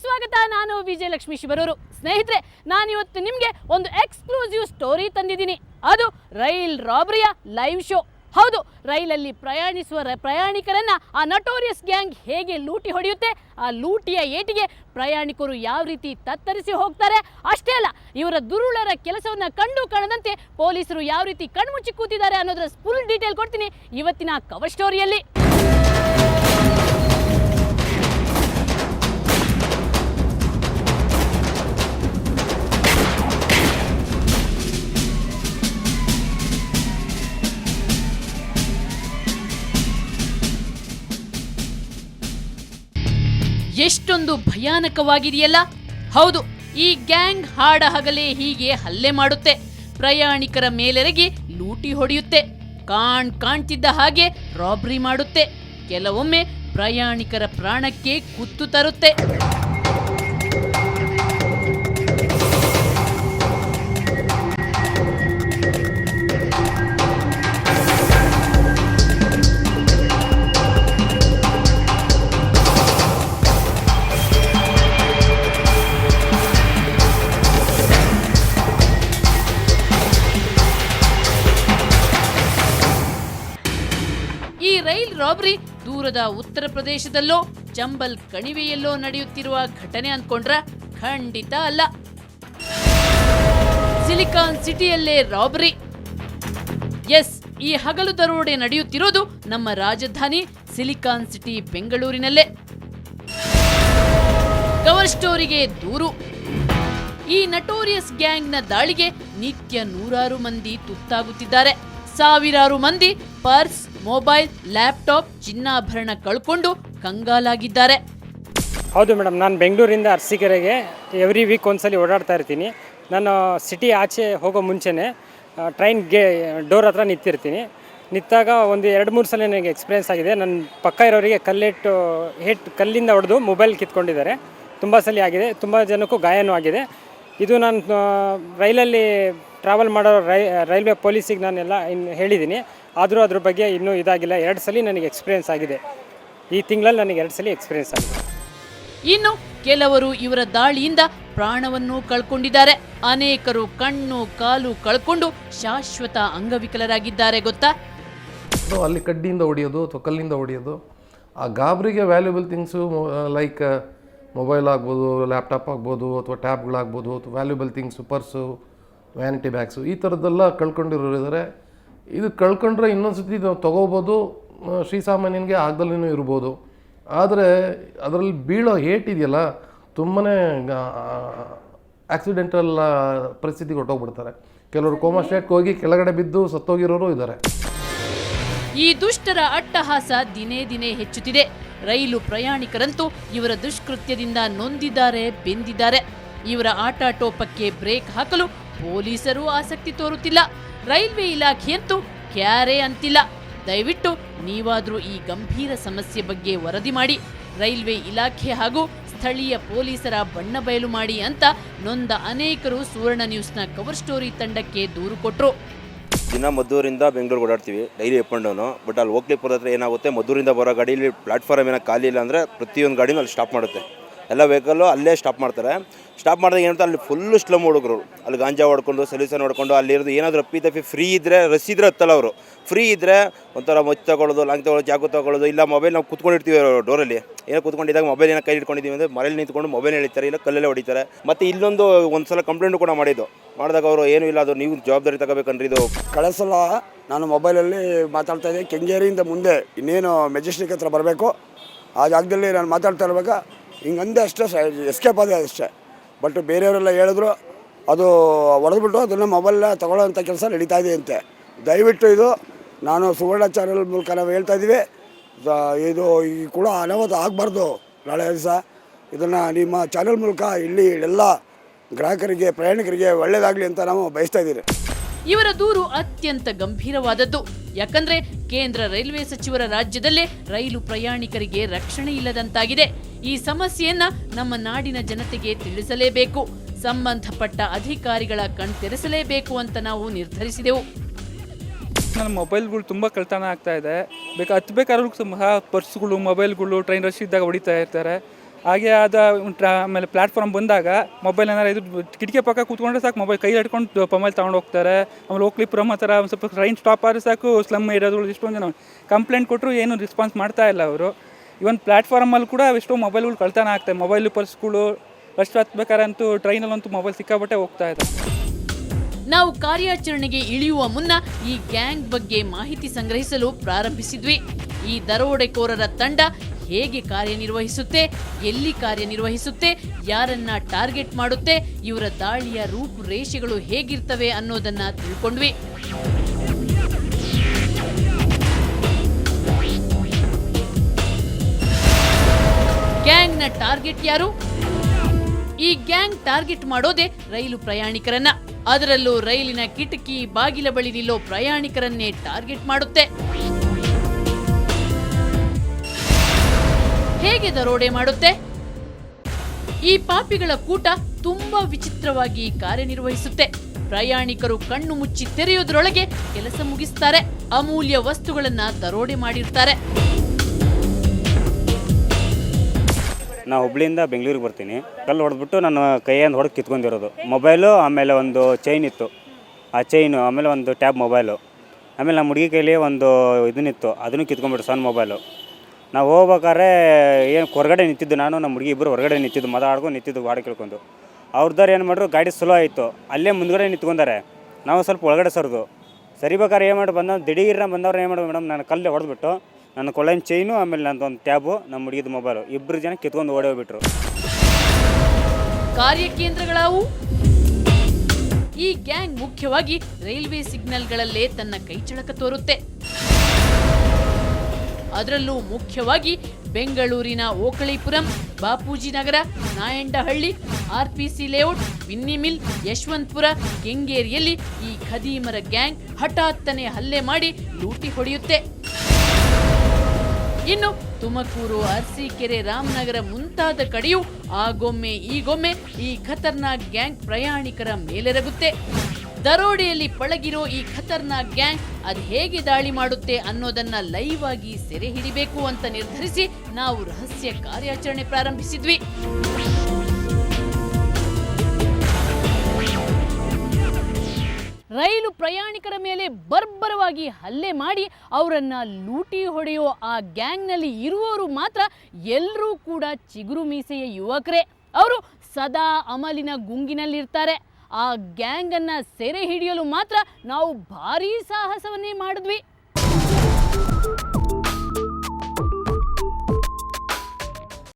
ಸ್ವಾಗತ. ನಾನು ವಿಜಯಲಕ್ಷ್ಮಿ ಶಿವರೂರು. ಸ್ನೇಹಿತರೆ, ನಾನಿವತ್ತು ನಿಮಗೆ ಒಂದು ಎಕ್ಸ್ಕ್ಲೂಸಿವ್ ಸ್ಟೋರಿ ತಂದಿದ್ದೀನಿ. ಅದು ರೈಲ್ ರಾಬರಿಯ ಲೈವ್ ಶೋ. ಹೌದು, ರೈಲಲ್ಲಿ ಪ್ರಯಾಣಿಸುವ ಪ್ರಯಾಣಿಕರನ್ನ ಆ ನಟೋರಿಯಸ್ ಗ್ಯಾಂಗ್ ಹೇಗೆ ಲೂಟಿ ಹೊಡೆಯುತ್ತೆ, ಆ ಲೂಟಿಯ ಏಟಿಗೆ ಪ್ರಯಾಣಿಕರು ಯಾವ ರೀತಿ ತತ್ತರಿಸಿ ಹೋಗ್ತಾರೆ, ಅಷ್ಟೇ ಅಲ್ಲ ಇವರ ದುರುಳರ ಕೆಲಸವನ್ನ ಕಂಡು ಕಾಣದಂತೆ ಪೊಲೀಸರು ಯಾವ ರೀತಿ ಕಣ್ಮುಚ್ಚಿ ಕೂತಿದ್ದಾರೆ ಅನ್ನೋದರ ಫುಲ್ ಡೀಟೇಲ್ ಕೊಡ್ತೀನಿ ಇವತ್ತಿನ ಕವರ್ ಸ್ಟೋರಿಯಲ್ಲಿ. ಎಷ್ಟೊಂದು ಭಯಾನಕವಾಗಿದೆಯಲ್ಲ. ಹೌದು, ಈ ಗ್ಯಾಂಗ್ ಹಾಡ ಹಗಲೇ ಹೀಗೆ ಹಲ್ಲೆ ಮಾಡುತ್ತೆ, ಪ್ರಯಾಣಿಕರ ಮೇಲೆರಗಿ ಲೂಟಿ ಹೊಡೆಯುತ್ತೆ, ಕಾಣ್ತಿದ್ದ ಹಾಗೆ ರಾಬರಿ ಮಾಡುತ್ತೆ, ಕೆಲವೊಮ್ಮೆ ಪ್ರಯಾಣಿಕರ ಪ್ರಾಣಕ್ಕೆ ಕುತ್ತು ತರುತ್ತೆ. ರೈಲ್ ರಾಬರಿ ದೂರದ ಉತ್ತರ ಪ್ರದೇಶದಲ್ಲೋ ಚಂಬಲ್ ಕಣಿವೆಯಲ್ಲೋ ನಡೆಯುತ್ತಿರುವ ಘಟನೆ ಅಂದ್ಕೊಂಡ್ರ ಖಂಡಿತ ಅಲ್ಲ. Silicon ಸಿಟಿಯಲ್ಲೇ robbery. ಎಸ್, ಈ ಹಗಲು ದರೋಡೆ ನಡೆಯುತ್ತಿರೋದು ನಮ್ಮ ರಾಜಧಾನಿ ಸಿಲಿಕಾನ್ ಸಿಟಿ ಬೆಂಗಳೂರಿನಲ್ಲೇ. ಕವರ್ ಸ್ಟೋರಿಗೆ ದೂರು. ಈ ನಟೋರಿಯಸ್ ಗ್ಯಾಂಗ್ನ ದಾಳಿಗೆ ನಿತ್ಯ ನೂರಾರು ಮಂದಿ ತುತ್ತಾಗುತ್ತಿದ್ದಾರೆ. ಸಾವಿರಾರು ಮಂದಿ ಪರ್ಸ್, ಮೊಬೈಲ್, ಲ್ಯಾಪ್ಟಾಪ್, ಚಿನ್ನಾಭರಣ ಕಳ್ಕೊಂಡು ಕಂಗಾಲಾಗಿದ್ದಾರೆ. ಹೌದು ಮೇಡಮ್, ನಾನು ಬೆಂಗಳೂರಿಂದ ಅರಸೀಕೆರೆಗೆ ಎವ್ರಿ ವೀಕ್ ಒಂದ್ಸಲಿ ಓಡಾಡ್ತಾ ಇರ್ತೀನಿ. ನಾನು ಸಿಟಿ ಆಚೆ ಹೋಗೋ ಮುಂಚೆನೇ ಟ್ರೈನ್ಗೆ ಡೋರ್ ಹತ್ರ ನಿಂತಾಗ ಒಂದು 2-3 ಸಲ ನನಗೆ ಎಕ್ಸ್ಪೀರಿಯೆನ್ಸ್ ಆಗಿದೆ. ನನ್ನ ಪಕ್ಕ ಇರೋರಿಗೆ ಕಲ್ಲಿಂದ ಹೊಡೆದು ಮೊಬೈಲ್ ಕಿತ್ಕೊಂಡಿದ್ದಾರೆ. ತುಂಬ ಸಲ ಆಗಿದೆ, ತುಂಬ ಜನಕ್ಕೂ ಗಾಯನೂ ಆಗಿದೆ. ಇದು ನಾನು ರೈಲಲ್ಲಿ ಟ್ರಾವೆಲ್ ಮಾಡೋ ರೈಲ್ವೆ ಪೊಲೀಸಿಗೆ ನಾನೆಲ್ಲ ಹೇಳಿದ್ದೀನಿ, ಆದರೂ ಅದ್ರ ಬಗ್ಗೆ ಇನ್ನೂ ಇದಾಗಿಲ್ಲ. 2 ಸಲ ನನಗೆ ಎಕ್ಸ್ಪೀರಿಯೆನ್ಸ್ ಆಗಿದೆ. ಈ ತಿಂಗಳಲ್ಲಿ ನನಗೆ 2 ಸಲ ಎಕ್ಸ್ಪೀರಿಯೆನ್ಸ್ ಆಗಿದೆ. ಇನ್ನು ಕೆಲವರು ಇವರ ದಾಳಿಯಿಂದ ಪ್ರಾಣವನ್ನು ಕಳ್ಕೊಂಡಿದ್ದಾರೆ. ಅನೇಕರು ಕಣ್ಣು ಕಾಲು ಕಳ್ಕೊಂಡು ಶಾಶ್ವತ ಅಂಗವಿಕಲರಾಗಿದ್ದಾರೆ. ಗೊತ್ತಾ, ಅಲ್ಲಿ ಕಡ್ಡಿಯಿಂದ ಹೊಡೆಯೋದು ಅಥವಾ ಕಲ್ಲಿಂದ ಹೊಡೆಯೋದು, ಆ ಗಾಬರಿಗೆ ವ್ಯಾಲ್ಯೂಬಲ್ ಥಿಂಗ್ಸು ಲೈಕ್ ಮೊಬೈಲ್ ಆಗ್ಬೋದು, ಲ್ಯಾಪ್ಟಾಪ್ ಆಗ್ಬೋದು, ಅಥವಾ ಟ್ಯಾಬ್ಗಳಾಗ್ಬೋದು, ಅಥವಾ valuable things, purse, vanity bags, ಈ ಥರದ್ದೆಲ್ಲ ಕಳ್ಕೊಂಡಿರೋರಿದ್ದಾರೆ. ಇದು ಕಳ್ಕೊಂಡ್ರೆ ಇನ್ನೊಂದ್ಸತಿ ನಾವು ತೊಗೋಬೋದು, ಶ್ರೀಸಾಮಾನ್ಯನಿಗೆ ಆಗದಲ್ಲೂ ಇರ್ಬೋದು. ಆದರೆ ಅದರಲ್ಲಿ ಬೀಳೋ ಏಟಿದೆಯಲ್ಲ, ತುಂಬಾ ಆಕ್ಸಿಡೆಂಟಲ್ ಪರಿಸ್ಥಿತಿಗೆ ಹೊರಟೋಗ್ಬಿಡ್ತಾರೆ. ಕೆಲವರು ಕೋಮಾ ಸ್ಟೇಟ್ಗೆ ಹೋಗಿ ಕೆಳಗಡೆ ಬಿದ್ದು ಸತ್ತೋಗಿರೋರು ಇದ್ದಾರೆ. ಈ ದುಷ್ಟರ ಅಟ್ಟಹಾಸ ದಿನೇ ದಿನೇ ಹೆಚ್ಚುತ್ತಿದೆ. ರೈಲು ಪ್ರಯಾಣಿಕರಂತೂ ಇವರ ದುಷ್ಕೃತ್ಯದಿಂದ ನೊಂದಿದ್ದಾರೆ, ಬೆಂದಿದ್ದಾರೆ. ಇವರ ಆಟಾಟೋಪಕ್ಕೆ ಬ್ರೇಕ್ ಹಾಕಲು ಪೊಲೀಸರು ಆಸಕ್ತಿ ತೋರುತ್ತಿಲ್ಲ. ರೈಲ್ವೆ ಇಲಾಖೆಯಂತೂ ಕ್ಯಾರೆ ಅಂತಿಲ್ಲ. ದಯವಿಟ್ಟು ನೀವಾದರೂ ಈ ಗಂಭೀರ ಸಮಸ್ಯೆ ಬಗ್ಗೆ ವರದಿ ಮಾಡಿ, ರೈಲ್ವೆ ಇಲಾಖೆ ಹಾಗೂ ಸ್ಥಳೀಯ ಪೊಲೀಸರ ಬಣ್ಣ ಬಯಲು ಮಾಡಿ ಅಂತ ನೊಂದ ಅನೇಕರು ಸುವರ್ಣ ನ್ಯೂಸ್ನ ಕವರ್ ಸ್ಟೋರಿ ತಂಡಕ್ಕೆ ದೂರು ಕೊಟ್ಟರು. ದಿನ ಮದ್ದೂರಿಂದ ಬೆಂಗಳೂರಿಗೆ ಓಡಾಡ್ತೀವಿ daily up and down. But ಅಲ್ಲಿ ಹೋಗ್ಲಿಕ್ಕೆ ಹತ್ರ ಏನಾಗುತ್ತೆ, ಮದ್ದೂರಿಂದ ಬರೋ ಗಾಡೀಲಿ ಪ್ಲಾಟ್ಫಾರ್ಮ್ ಏನೋ ಖಾಲಿ ಇಲ್ಲ ಅಂದರೆ ಪ್ರತಿಯೊಂದು ಗಾಡಿನೂ ಅಲ್ಲಿ ಸ್ಟಾಪ್ ಮಾಡುತ್ತೆ. ಎಲ್ಲ ವೆಹಿಕಲ್ಲು ಅಲ್ಲೇ ಸ್ಟಾಪ್ ಮಾಡ್ತಾರೆ. ಸ್ಟಾಪ್ ಮಾಡಿದಾಗ ಏನಂತ ಅಲ್ಲಿ ಫುಲ್ಲು ಸ್ಲಮ್ ಹುಡುಗರು ಅಲ್ಲಿ ಗಾಂಜಾ ಹೊಡ್ಕೊಂಡು ಸೊಲ್ಯೂಷನ್ ಹೊಡ್ಕೊಂಡು ಅಲ್ಲಿರೋದು ಏನಾದರೂ ಅಪ್ಪಿ ಫ್ರೀ ಇದ್ದರೆ ರಸೀದ್ರೆ ಹತ್ತಲ್ಲ ಅವರು. ಫ್ರೀ ಇದ್ದರೆ ಒಂಥರ ಮೊಚ್ಚ ತಗೊಳ್ಳೋದು, ಲಾಂಗ್ ತಗೊಳ್ಳೋದು, ಚಾಕು ತಗೊಳ್ಳೋದು, ಇಲ್ಲ ಮೊಬೈಲ್ ನಾವು ಕೂತ್ಕೊಂಡಿರ್ತೀವಿ ಡೋರಲ್ಲಿ, ಏನೋ ಕೂತ್ಕೊಂಡಿದ್ದಾಗ ಮೊಬೈಲ್ ಏನೋ ಕೈ ಇಟ್ಕೊಂಡಿದ್ದೀವಿ ಅಂದರೆ ಮನೇಲಿ ನಿಂತ್ಕೊಂಡು ಮೊಬೈಲ್ ಎಳಿತಾರೆ, ಇಲ್ಲ ಕಲ್ಲಲ್ಲೇ ಹೊಡಿತಾರೆ. ಮತ್ತು ಒಂದು ಸಲ ಕಂಪ್ಲೇಂಟ್ ಕೂಡ ಮಾಡಿದಾಗ ಅವರು ಏನೂ ಇಲ್ಲ, ಅದು ನೀವು ಜವಾಬ್ದಾರಿ ತಗೋಬೇಕನ್ರಿ. ಇದು ಕಳೆದ ಸಲ ನಾನು ಮೊಬೈಲಲ್ಲಿ ಮಾತಾಡ್ತಾ ಇದ್ದೆ, ಕೆಂಗೇರಿಯಿಂದ ಮುಂದೆ ಇನ್ನೇನು ಮೆಜೆಸ್ಟಿಕ್ ಹತ್ರ ಬರಬೇಕು, ಆ ಜಾಗದಲ್ಲಿ ನಾನು ಮಾತಾಡ್ತಾ ಇರುವಾಗ ಹಿಂಗಂದೆ ಅಷ್ಟೇ ಎಸ್ಕೇಪ್ ಆದೆ ಅಷ್ಟೇ. ಬಟ್ ಬೇರೆಯವರೆಲ್ಲ ಹೇಳಿದ್ರು ಅದು ಹೊಡೆದ್ಬಿಟ್ಟು ಅದನ್ನು ಮೊಬೈಲ್ನ ತೊಗೊಳ್ಳೋಂಥ ಕೆಲಸ ನಡೀತಾ ಇದೆ ಅಂತೆ. ದಯವಿಟ್ಟು ಇದು ನಾನು ಸುವರ್ಣ ಚಾನಲ್ ಮೂಲಕ ನಾವು ಹೇಳ್ತಾ ಇದ್ದೀವಿ, ಇದು ಈ ಕೂಡ ಅನಾಹುತ ಆಗಬಾರ್ದು. ನಾಳೆ ದಿವಸ ಇದನ್ನು ನಿಮ್ಮ ಚಾನಲ್ ಮೂಲಕ ಇಲ್ಲಿ ಎಲ್ಲ ಗ್ರಾಹಕರಿಗೆ, ಪ್ರಯಾಣಿಕರಿಗೆ ಒಳ್ಳೆಯದಾಗಲಿ ಅಂತ ನಾವು ಬಯಸ್ತಾ ಇದ್ದೀವಿ. ಇವರ ದೂರು ಅತ್ಯಂತ ಗಂಭೀರವಾದದ್ದು. ಯಾಕಂದ್ರೆ ಕೇಂದ್ರ ರೈಲ್ವೆ ಸಚಿವರ ರಾಜ್ಯದಲ್ಲೇ ರೈಲು ಪ್ರಯಾಣಿಕರಿಗೆ ರಕ್ಷಣೆ ಇಲ್ಲದಂತಾಗಿದೆ. ಈ ಸಮಸ್ಯೆಯನ್ನ ನಮ್ಮ ನಾಡಿನ ಜನತೆಗೆ ತಿಳಿಸಲೇಬೇಕು. ಸಂಬಂಧಪಟ್ಟ ಅಧಿಕಾರಿಗಳ ಕಣ್ತೆರೆಸಲೇಬೇಕು ಅಂತ ನಾವು ನಿರ್ಧರಿಸಿದೆವು. ನನ್ನ ಮೊಬೈಲ್ಗಳು ತುಂಬ ಕಳ್ತನ ಆಗ್ತಾ ಇದೆ. ಹತ್ಬೇಕಾದ್ರೂ ಸಹ ಪರ್ಸ್ಗಳು, ಮೊಬೈಲ್ಗಳು ಟ್ರೈನ್ ರಶ್ ಇದ್ದಾಗ ಹೊಡಿತಾ ಇರ್ತಾರೆ. ಹಾಗೆ ಆಮೇಲೆ ಪ್ಲಾಟ್ಫಾರ್ಮ್ ಬಂದಾಗ ಮೊಬೈಲ್ ಏನಾರು ಇದು ಕಿಟಕಿ ಪಕ್ಕ ಕೂತ್ಕೊಂಡ್ರೆ ಸಾಕು, ಮೊಬೈಲ್ ಕೈ ಹಿಡ್ಕೊಂಡು ಮೊಬೈಲ್ ತೊಗೊಂಡು ಹೋಗ್ತಾರೆ. ಆಮೇಲೆ ಓಕ್ಲಿಪುರಂ ಆ ಥರ ಒಂದು ಸ್ವಲ್ಪ ಟ್ರೈನ್ ಸ್ಟಾಪ್ ಆದರೆ ಸಾಕು, ಸ್ಲಮ್ ಏರಿಯಾಗಳು ಇಷ್ಟೊಂದು ಜನ ಕಂಪ್ಲೇಂಟ್ ಕೊಟ್ಟರು ಏನು ರೆಸ್ಪಾನ್ಸ್ ಮಾಡ್ತಾ ಇಲ್ಲ ಅವರು. ಇವನ್ ಪ್ಲಾಟ್ಫಾರ್ಮಲ್ಲಿ ಕೂಡ ಎಷ್ಟೋ ಮೊಬೈಲ್ಗಳು ಕಳ್ತನ ಆಗ್ತವೆ. ಮೊಬೈಲು, ಪರ್ಸ್ಗಳು ರಶ್ ಹತ್ಬೇಕಾರಂತೂ ಟ್ರೈನಲ್ಲಂತೂ ಮೊಬೈಲ್ ಸಿಕ್ಕಾಬಟ್ಟೆ ಹೋಗ್ತಾ ಇದೆ. ನಾವು ಕಾರ್ಯಾಚರಣೆಗೆ ಇಳಿಯುವ ಮುನ್ನ ಈ ಗ್ಯಾಂಗ್ ಬಗ್ಗೆ ಮಾಹಿತಿ ಸಂಗ್ರಹಿಸಲು ಪ್ರಾರಂಭಿಸಿದ್ವಿ. ಈ ದರೋಡೆಕೋರರ ತಂಡ ಹೇಗೆ ಕಾರ್ಯನಿರ್ವಹಿಸುತ್ತೆ, ಎಲ್ಲಿ ಕಾರ್ಯನಿರ್ವಹಿಸುತ್ತೆ, ಯಾರನ್ನ ಟಾರ್ಗೆಟ್ ಮಾಡುತ್ತೆ, ಇವರ ದಾಳಿಯ ರೂಪುರೇಷೆಗಳು ಹೇಗಿರ್ತವೆ ಅನ್ನೋದನ್ನ ತಿಳ್ಕೊಂಡ್ವಿ. ಗ್ಯಾಂಗ್ನ ಟಾರ್ಗೆಟ್ ಯಾರು? ಈ ಗ್ಯಾಂಗ್ ಟಾರ್ಗೆಟ್ ಮಾಡೋದೇ ರೈಲು ಪ್ರಯಾಣಿಕರನ್ನ. ಅದರಲ್ಲೂ ರೈಲಿನ ಕಿಟಕಿ, ಬಾಗಿಲ ಬಳಿ ನಿಲ್ಲೋ ಪ್ರಯಾಣಿಕರನ್ನೇ ಟಾರ್ಗೆಟ್ ಮಾಡುತ್ತೆ. ಹೇಗೆ ದರೋಡೆ ಮಾಡುತ್ತೆ? ಈ ಪಾಪಿಗಳ ಕೂಟ ತುಂಬಾ ವಿಚಿತ್ರವಾಗಿ ಕಾರ್ಯನಿರ್ವಹಿಸುತ್ತೆ. ಪ್ರಯಾಣಿಕರು ಕಣ್ಣು ಮುಚ್ಚಿ ತೆರೆಯೋದ್ರೊಳಗೆ ಕೆಲಸ ಮುಗಿಸ್ತಾರೆ. ಅಮೂಲ್ಯ ವಸ್ತುಗಳನ್ನ ದರೋಡೆ ಮಾಡಿರ್ತಾರೆ. ನಾನು ಹುಬ್ಳಿಯಿಂದ ಬೆಂಗಳೂರಿಗೆ ಬರ್ತೀನಿ. ಕಲ್ಲು ಹೊಡೆದ್ಬಿಟ್ಟು ನಾನು ಕೈಯಿಂದ ಹೊಡೆದು ಕಿತ್ಕೊಂಡಿರೋದು. ಮೊಬೈಲು, ಆಮೇಲೆ ಒಂದು ಚೈನ್ ಇತ್ತು, ಆ ಚೈನು, ಆಮೇಲೆ ಒಂದು ಟ್ಯಾಬ್ ಮೊಬೈಲು, ಆಮೇಲೆ ನಮ್ಮ ಹುಡುಗಿ ಕೈಲಿ ಒಂದು ಇದನ್ನಿತ್ತು, ಅದನ್ನು ಕಿತ್ಕೊಂಡ್ಬಿಟ್ಟು ಸಣ್ಣ ಮೊಬೈಲು. ನಾವು ಹೋಗ್ಬೇಕಾದ್ರೆ ಏನು ಹೊರಗಡೆ ನಿಂತಿದ್ದು, ನಾನು ನಮ್ಮ ಹುಡುಗಿ ಇಬ್ಬರು ಹೊರಗಡೆ ನಿಂತಿದ್ದು, ಮಾತಾಡ್ಕೊಂಡು ನಿಂತಿದ್ದು ಗಾಡಿ ಕೇಳ್ಕೊಂಡು. ಅವ್ರದ್ದಾರು ಏನು ಮಾಡ್ರು, ಗಾಡಿ ಸ್ಲೋ ಆಯಿತು, ಅಲ್ಲೇ ಮುಂದ್ಗಡೆ ನಿಂತ್ಕೊಂಡಾರೆ. ನಾವು ಸ್ವಲ್ಪ ಒಳಗಡೆ ಸರಿದು ಸರಿಬೇಕಾದ್ರೆ ಏನು ಮಾಡಿ ದಿಢೀರ್ನ ಬಂದವ್ರು ಏನು ಮಾಡೋದು ಮೇಡಮ್, ನಾನು ಕಲ್ಲೇ ಹೊಡೆದ್ಬಿಟ್ಟು ನನ್ನ ಕೊಳ್ಳಿನ ಚೈನು, ಆಮೇಲೆ ನಂದೊಂದು ಟ್ಯಾಬು, ನಮ್ಮ ಹುಡುಗಿದ ಮೊಬೈಲು, ಇಬ್ಬರು ಜನ ಕಿತ್ಕೊಂಡು ಓಡಿ ಹೋಗ್ಬಿಟ್ರು. ಕಾರ್ಯಕೇಂದ್ರಗಳಾವು. ಈ ಗ್ಯಾಂಗ್ ಮುಖ್ಯವಾಗಿ ರೈಲ್ವೆ ಸಿಗ್ನಲ್ಗಳಲ್ಲೇ ತನ್ನ ಕೈಚಳಕ ತೋರುತ್ತೆ. ಅದರಲ್ಲೂ ಮುಖ್ಯವಾಗಿ ಬೆಂಗಳೂರಿನ Okalipuram, Bapuji Nagar, Nayandahalli, RPC layout, Binny mill, Yeshwanthpur, ಕೆಂಗೇರಿಯಲ್ಲಿ ಈ ಖದೀಮರ ಗ್ಯಾಂಗ್ ಹಠಾತ್ತನೆ ಹಲ್ಲೆ ಮಾಡಿ ಲೂಟಿ ಹೊಡೆಯುತ್ತೆ. ಇನ್ನು ತುಮಕೂರು, ಅರಸೀಕೆರೆ, ರಾಮನಗರ ಮುಂತಾದ ಕಡೆಯೂ ಆಗೊಮ್ಮೆ ಈಗೊಮ್ಮೆ ಈ ಖತರ್ನಾಕ್ ಗ್ಯಾಂಗ್ ಪ್ರಯಾಣಿಕರ ಮೇಲೆರಗುತ್ತೆ. ದರೋಡೆಯಲ್ಲಿ ಪಳಗಿರೋ ಈ ಖತರ್ನಾಕ್ ಗ್ಯಾಂಗ್ ಅದು ಹೇಗೆ ದಾಳಿ ಮಾಡುತ್ತೆ ಅನ್ನೋದನ್ನ ಲೈವ್ ಆಗಿ ಸೆರೆ ಹಿಡಿಬೇಕು ಅಂತ ನಿರ್ಧರಿಸಿ ನಾವು ರಹಸ್ಯ ಕಾರ್ಯಾಚರಣೆ ಪ್ರಾರಂಭಿಸಿದ್ವಿ. ರೈಲು ಪ್ರಯಾಣಿಕರ ಮೇಲೆ ಬರ್ಬರವಾಗಿ ಹಲ್ಲೆ ಮಾಡಿ ಅವರನ್ನ ಲೂಟಿ ಹೊಡೆಯೋ ಆ ಗ್ಯಾಂಗ್ನಲ್ಲಿ ಇರುವವರು ಮಾತ್ರ ಎಲ್ಲರೂ ಕೂಡ ಚಿಗುರು ಮೀಸೆಯ ಯುವಕರೇ. ಅವರು ಸದಾ ಅಮಲಿನ ಗುಂಗಿನಲ್ಲಿರ್ತಾರೆ. ಆ ಗ್ಯಾಂಗನ್ನು ಸೆರೆ ಹಿಡಿಯಲು ಮಾತ್ರ ನಾವು ಭಾರೀ ಸಾಹಸವನ್ನೇ ಮಾಡಿದ್ವಿ.